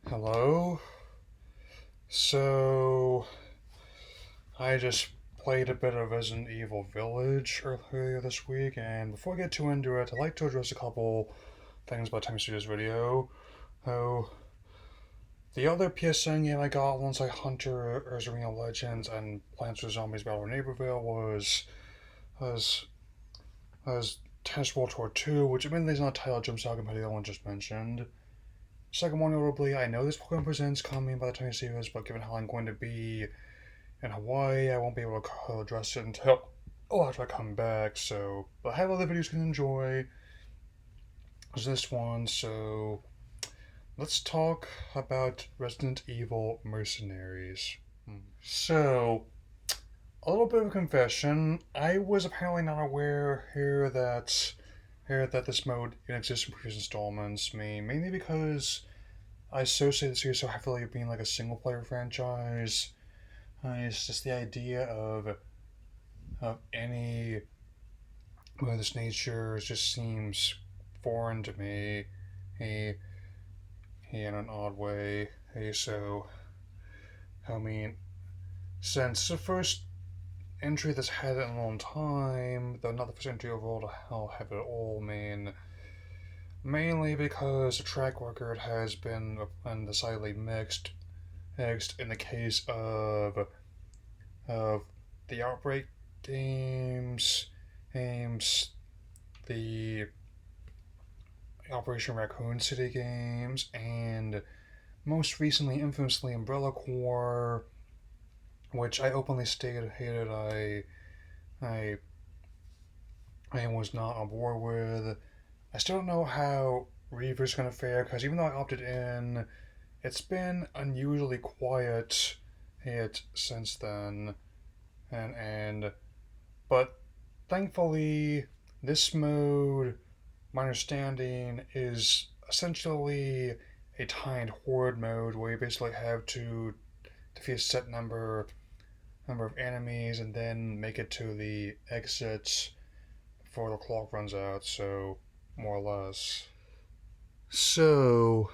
Hello. So, I just played a bit of Resident Evil Village earlier this week, and before I get too into it, I'd like to address a couple things about time to this video. So, the other PSN game I got alongside Hunter, Arena Legends, and Plants vs. Zombies Battle Neighborville was was Tennis World Tour 2, which admittedly is not a title jumps out compared to the one just mentioned. Second one, notably, I know this Pokemon Presents coming by the time you see this, but given how I'm going to be in Hawaii, I won't be able to address it until after I come back. So, but I have other videos you can enjoy. There's this one, so let's talk about Resident Evil Mercenaries. So, a little bit of a confession. I was apparently not aware here that this mode exists in previous installments. Mainly because I associate the series so heavily with being like a single player franchise. It's just the idea of any of this nature just seems foreign to me. He, in an odd way. So I mean, since the first entry that's had it in a long time, though not the first entry overall to have it all, mainly because the track record has been decidedly mixed. Next, in the case of the Outbreak games, the Operation Raccoon City games, and most recently, infamously, Umbrella Corps, which I openly stated I I was not on board with. I still don't know how Reaver's gonna fare because even though I opted in, it's been unusually quiet since then, and but thankfully this mode, my understanding, is essentially a timed horde mode where you basically have to defeat a set number of enemies and then make it to the exits before the clock runs out. So more or less. So,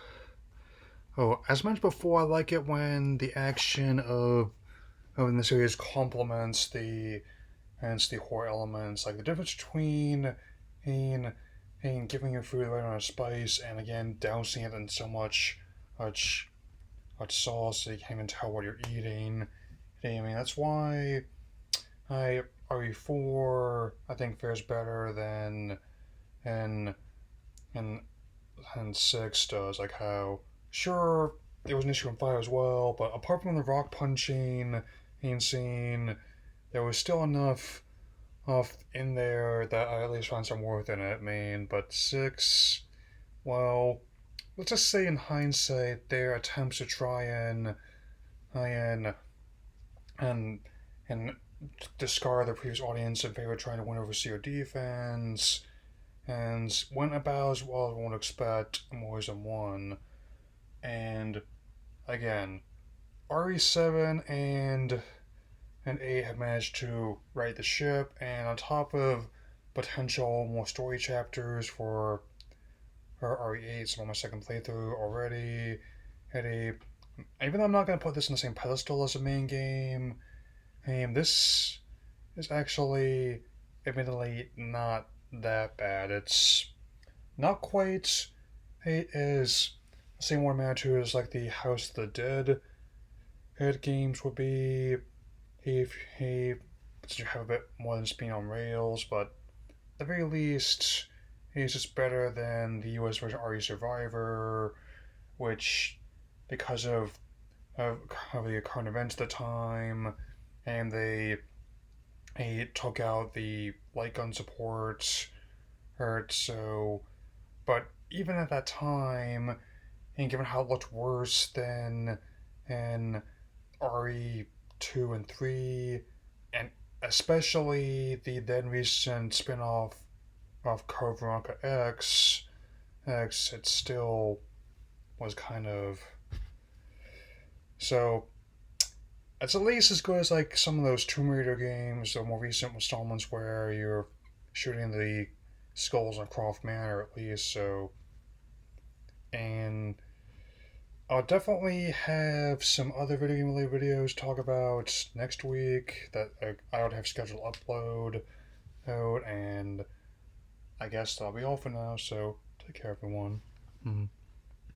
as mentioned before, I like it when the action of the series complements the horror elements. Like the difference between in giving your food the right amount of spice and again dousing it in so much much sauce that you can't even tell what you're eating. I mean that's why I RE4 I think fares better than and and 6 does. Like how sure there was an issue in 5 as well, but apart from the rock punching scene, there was still enough off in there that I at least found some worth in it. But 6, well, let's just say in hindsight, their attempts to try and and and discard the previous audience in favor of trying to win over COD fans and went about as well as one would expect more than one. And again, RE7 and 8 have managed to right the ship, and on top of potential more story chapters for RE8, so on my second playthrough already, had a even though I'm not going to put this in the same pedestal as the main game, this is actually admittedly not that bad. It's not quite as the same one magnitude as like the House of the Dead games would be he since you have a bit more than just being on rails, but at the very least, he's just better than the US version RE Survivor, which because of the current events at the time, and they took out the light gun support, hurt so. But even at that time, and given how it looked worse than RE2 and 3, and especially the then recent spin off of Code Veronica X, it still was kind of. So, it's at least as good as like some of those Tomb Raider games, the more recent installments where you're shooting the skulls on Croft Manor, at least. So, and I'll definitely have some other video game related videos to talk about next week that I would have scheduled upload out, and I guess that'll be all for now. So take care, everyone. Mm.